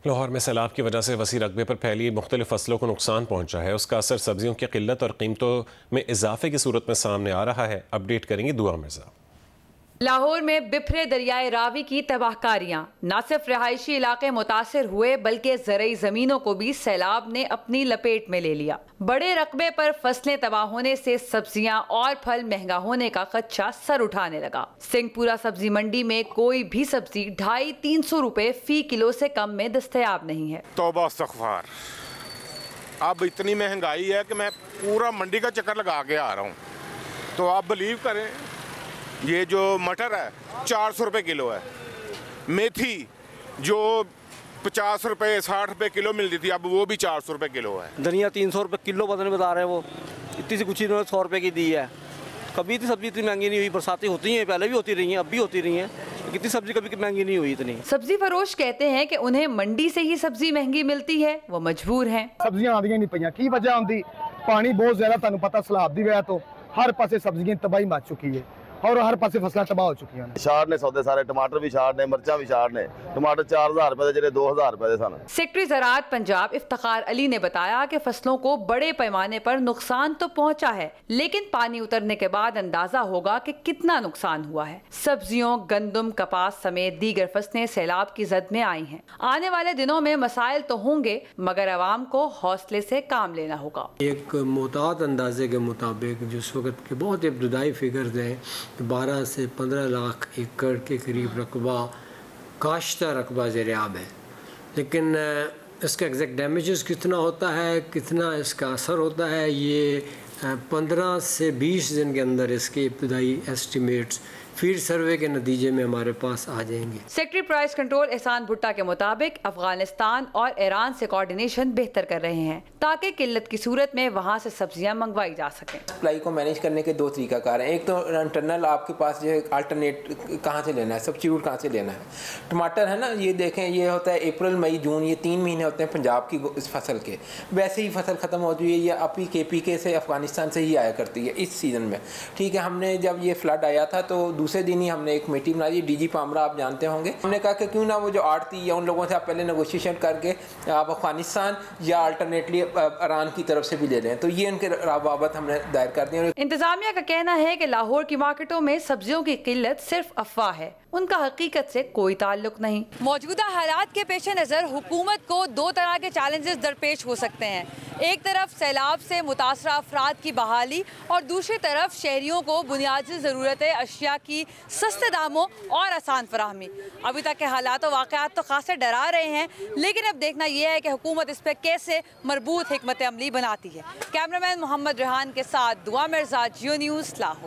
लाहौर में सैलाब की वजह से वसी रकबे पर फैली मुख्तलिफ फसलों को नुकसान पहुंचा है। उसका असर सब्जियों की किल्लत और कीमतों में इजाफे की सूरत में सामने आ रहा है। अपडेट करेंगी दुआ मिर्जा। लाहौर में बिफरे दरियाए रावी की तबाहकारियां न सिर्फ रहायशी इलाके मुतासिर हुए बल्कि ज़रई ज़मीनों को भी सैलाब ने अपनी लपेट में ले लिया। बड़े रकबे पर फसलें तबाह होने से सब्जियां और फल महंगा होने का खदशा सर उठाने लगा। सिंहपुरा सब्जी मंडी में कोई भी सब्जी 250-300 रुपए फी किलो से कम में दस्तयाब नहीं है। तौबा इस्तग़फ़ार, अब इतनी महंगाई है कि मैं पूरा मंडी का चक्कर लगा के आ रहा हूँ। तो आप बिलीव करें, ये जो मटर है 400 रुपये किलो है, मेथी जो 50 रुपये 60 रुपये किलो मिल रही थी अब वो भी 400 रुपये किलो है। धनिया 300 रुपये किलो बदलने बता रहे हैं, वो इतनी सी कुछ इन्होंने 100 रुपये की दी है। कभी इतनी सब्जी इतनी महंगी नहीं हुई। बरसातें होती हैं, पहले भी होती रही हैं, अब भी होती रही हैं, कितनी सब्जी कभी महंगी नहीं हुई इतनी। सब्जी फरोश कहते हैं कि उन्हें मंडी से ही सब्जी महंगी मिलती है, वो मजबूर हैं। सब्जियां आदियां नहीं पईयां, की वजह आंदी पानी बहुत ज्यादा, तुहानू पता सैलाब दी वजह तो हर पासे सब्जियां तबाही मच चुकी है और हर पासे फसलें तबाह हो चुकी हैं। शार ने सौदे सारे, टमाटर भी शार ने, मिर्चा भी शार ने। टमाटर 4000 रुपए दे, 2000 रुपए दे सन। सेक्रेटरी ज़राअत पंजाब इफ्तिखार अली ने बताया कि फसलों को बड़े पैमाने पर नुकसान तो पहुंचा है, लेकिन पानी उतरने के बाद अंदाजा होगा कि कितना नुकसान हुआ है। सब्जियों, गंदम, कपास समेत दीगर फसलें सैलाब की जद में आई हैं। आने वाले दिनों में मसाइल तो होंगे, मगर अवाम को हौसले से काम लेना होगा। एक मोहतात अंदाजे के मुताबिक जिस वक्त के बहुत इब्तदाई फिगर्स हैं, 12 से 15 लाख एकड़ के करीब रकबा काश्ता रकबा ज़ेर-ए-आब है, लेकिन इसका एग्जैक्ट डैमेजेस कितना होता है, कितना इसका असर होता है, ये 15 से 20 दिन के अंदर इसके इब्तदाई एस्टिमेट्स फील्ड सर्वे के नतीजे में हमारे पास आ जाएंगे। सेक्रेटरी प्राइस कंट्रोल एहसान भुट्टा के मुताबिक अफगानिस्तान और ईरान से कोऑर्डिनेशन बेहतर कर रहे हैं ताकि किल्लत की सूरत में वहाँ से सब्जियां मंगवाई जा सकें। सप्लाई को मैनेज करने के दो तरीकाकार हैं। एक तो इंटरनल आपके पास जो है अल्टरनेट कहाँ से लेना है, सब्स्टिट्यूट कहाँ से लेना है। टमाटर है ना, ये देखें, ये होता है अप्रैल मई जून, ये 3 महीने होते हैं पंजाब की इस फसल के। वैसे ही फसल ख़त्म हो चुकी है, ये अपी KPK से अफगानिस्तान से ही आया करती है इस सीज़न में। ठीक है, हमने जब ये फ्लड आया था तो दूसरे दिन ही हमने एक कमेटी बनाई, DG पामरा आप जानते होंगे। हमने कहा कि क्यों ना वो जो आड़ती या उन लोगों से आप पहले नेगोशिएशन करके आप अफगानिस्तान या अल्टरनेटली ईरान की तरफ से भी ले लें, तो ये उनके रवाबत हमने दायर कर दी। इंतजामिया का कहना है कि लाहौर की मार्केटों में सब्जियों की किल्लत सिर्फ अफवाह है, उनका हकीकत से कोई ताल्लुक नहीं। मौजूदा हालात के पेश नज़र हुकूमत को 2 तरह के चैलेंजेस दरपेश हो सकते हैं। एक तरफ सैलाब से मुतासरा अफराद की बहाली और दूसरी तरफ शहरियों को बुनियादी ज़रूरत अशिया की सस्ते दामों और आसान फराहमी। अभी तक के हालात और वाक़यात तो खासे डरा रहे हैं, लेकिन अब देखना यह है कि हुकूमत इस पर कैसे मरबूत हिकमत अमली बनाती है। कैमरामैन मोहम्मद रेहान के साथ दुआ मिर्जा, जियो न्यूज़, लाहौर।